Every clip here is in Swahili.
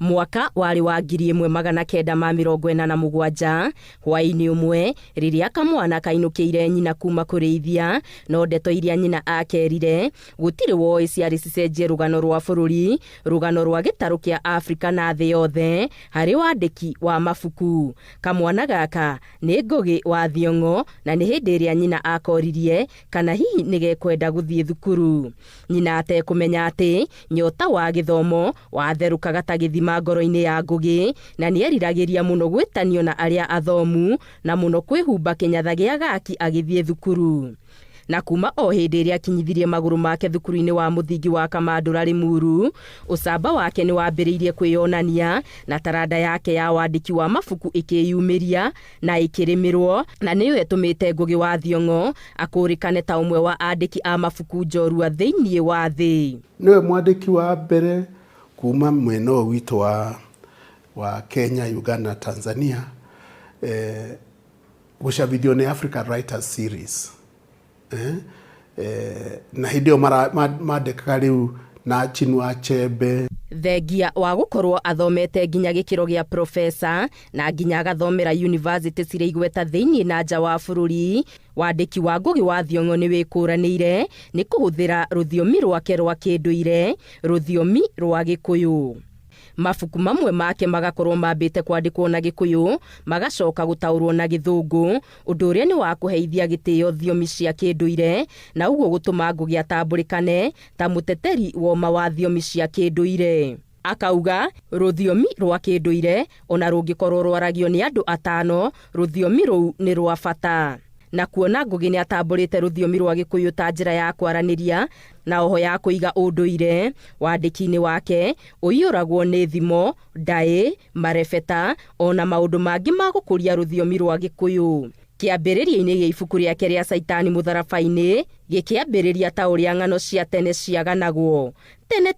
Mwaka wari wa 1947 hwaini umwe riria kamwana kainukiire nyina kuma kurithia no ndeto iria nyina akerire gutire woi ciari cicenjie rugano rwa bururi rugano rwa gitaru kia Afrika na thi yothe hari wandiki wa mabuku. Kamwana gaka ni Ngugi wa Thiong'o na ni hindi iria nyina akoririe kana hihi nigekwenda guthie thukuru. Nyina atekumenya ati nyota wa githomo watherukaga ta githima ngoro-ini ya Ngugi na nieriragiria muno gwitanio na aria athomu na muno kwihumba kinyatha gia gaki agithie thukuru. Na kuma o hindi iria kinyithirie maguru make thukuru-ini wa muthingi wa Kamandura Limuru, ucamba wake ni wambiriirie kwiyonania na taranda yake ya wandiki wa mabuku ikiyumiria na ikirimirwo, na niyo etumite Ngugi wa Thiong'o akurikane ta umwe wa andiki a mabuku njorua thiini wa thi. Niwe mwandiki wa mbere kuma mwena witu wa Kenya, Uganda, Tanzania gucabithio ni African Writers Series. Na hindio mandikaga riu na Chinua Achebe. Thengia wa gukorwo athomete nginya gikiro gia profesa na nginya agathomera university cire igweta thiini na nja wa bururi, wandiki wa Ngugi wa Thiong'o ni wikuranire ni kuhuthira ruthiomi rwake rwa kinduire, ruthiomi rwa Gikuyu. Mabuku mamwe make magakorwo mambite kwandikwo na Gikuyu magacoka gutaurwo na Githungu, undu uria ni wa kuheithia gitio thiomi cia kinduire na uguo gutuma Ngugi atamburikane ta muteteri wa wa thiomi cia kinduire. Akauga ruthiomi rwa kinduire ona rungikorwo rwaragio ni andu atano, ruthiomi ruu ni rwa bata. Na kuona Ngugi ni atamburite ruthiomi rwa Gikuyu ta njira ya kwaraniria na oho ya kuiga unduire, wandiki-ini wake uiyuragwo ni thimo, ndai, marebeta ona maundu mangi ma gukuria ruthiomi rwa Gikuyu. Kiambiriria-ini gia ibuku riake ria Saitani Mutharabai-ini gikiambiriria ta uria ng'ano cia tene ciaganagwo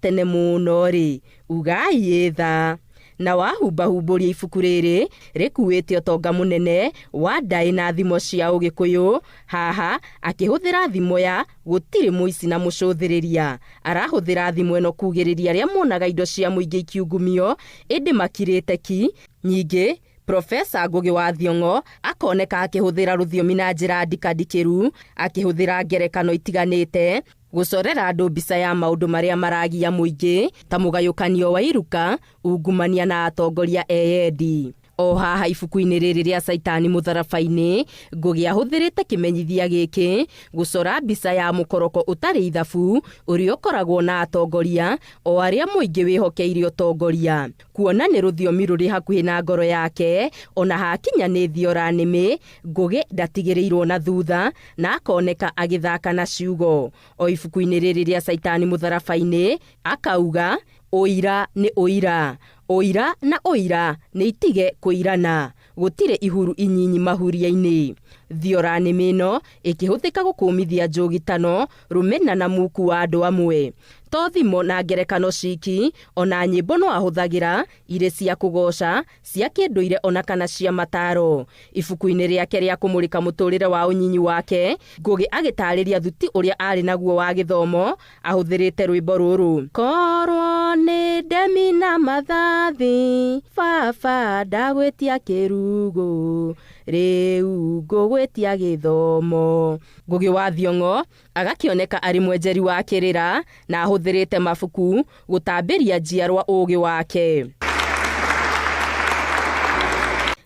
tene muno ri ugai etha. Na wahumbahumbũria ibuku riri rikuite utonga munene wa ndai na thimo cia Ugikuyu, haha akihuthira thimo ya gutiri muici na mucuthiriria, arahuthira thimo eno kugiriria ria monaga indo cia muingi ikiungumio indi makirite ki. Nyingi Profesa Ngugi wa Thiong'o akoneka akihuthira ruthiomi na njira ndikadikiru, akihuthira ngerekano itiganite gucorera andu mbica ya maundu maria maragia muingi ta mugayukanio wa iruka, ungumania na atongoria eyendi. O haha ibuku-ini riri ria Saitani Mutharabai-ini, Ngugi ahuthirite kimenyithia giki gucora mbica ya mukoroko utari ithabu uria ukoragwo na atongoria o aria muingi wihokeire utongoria. Kuona ni ruthiomi ruri hakuhi na ngoro yake, ona hakinya ni thiora nimi, Ngugi ndatigirirwo na thutha na akoneka agithaka na ciugo. O ibuku-ini riri ria Saitani Mutharabai-ini akauga oira ni oira, oira na oira ni itige kuirana, gutire ihuru inyinyi mahuria-ini. Thiora nimi ino ikihuthika gukumithia njugitano, rumena na muku wa andu amwe. To thimo na ngerekano ciki ona nyimbo no ahuthagira ire cia kugoca cia kinduire ona kana cia mataro. Ibuku-ini riake ria kumurika muturire wa unyinyi wake, Ngugi agitariria thuti uria ari naguo wa githomo ahuthirite rwimbo ruru. Korwo ni ndemi na mathathi, baba ndagwitia kirugo, riu ngugwitia githomo. Ngugi wa Thiong'o agakioneka ari mwenjeri wa kirira na ahuthirite mabuku gutambiria njiarwa ugi wake.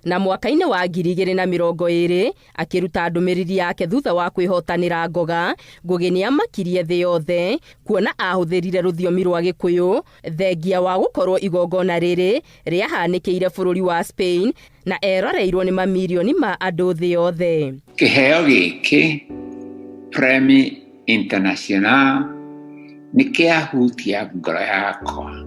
Na mwaka-ini wa 2020 akiruta ndumiriri yake thutha wa kwihotanira ngoga, Ngugi ni amakirie thi yothe kuona ahuthirire ruthiomi rwa Gikuyu thengia wa gukorwo igongona riri riahanikiire bururi wa Spain na eroreirwo ni mamirioni ma andu thi yothe. Kiheo giki Premi International ni kiahutia ngoro yakwa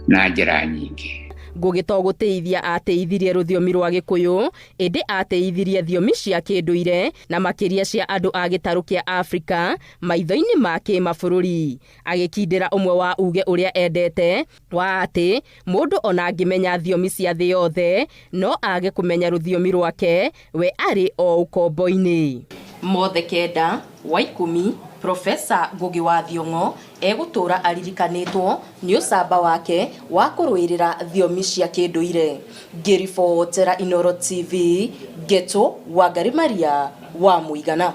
na njira nyingi. Ngugi to guteithia ateithirie ruthiomi rwa Gikuyu, indi ateithirie thiomi cia kinduire na makiria cia andu a gitaru kia Afrika maitho-ini ma kimabũrũri. Agikindira umwe wa uge uria endete wa ati mundu ona angimenya thiomi cia thi yothe no age kumenya ruthiomi rwake we ari o ukombo-ini. Mothe kenda wa 10 Profesa Ngugi wa Thiong'o egũtũra aririkanĩtwo nĩ ũcamba wake wa kũrũĩrĩra thiomi cia kĩndũire. Ngĩribotera Inooro TV, Geto Wangari Maria wa Mũigana.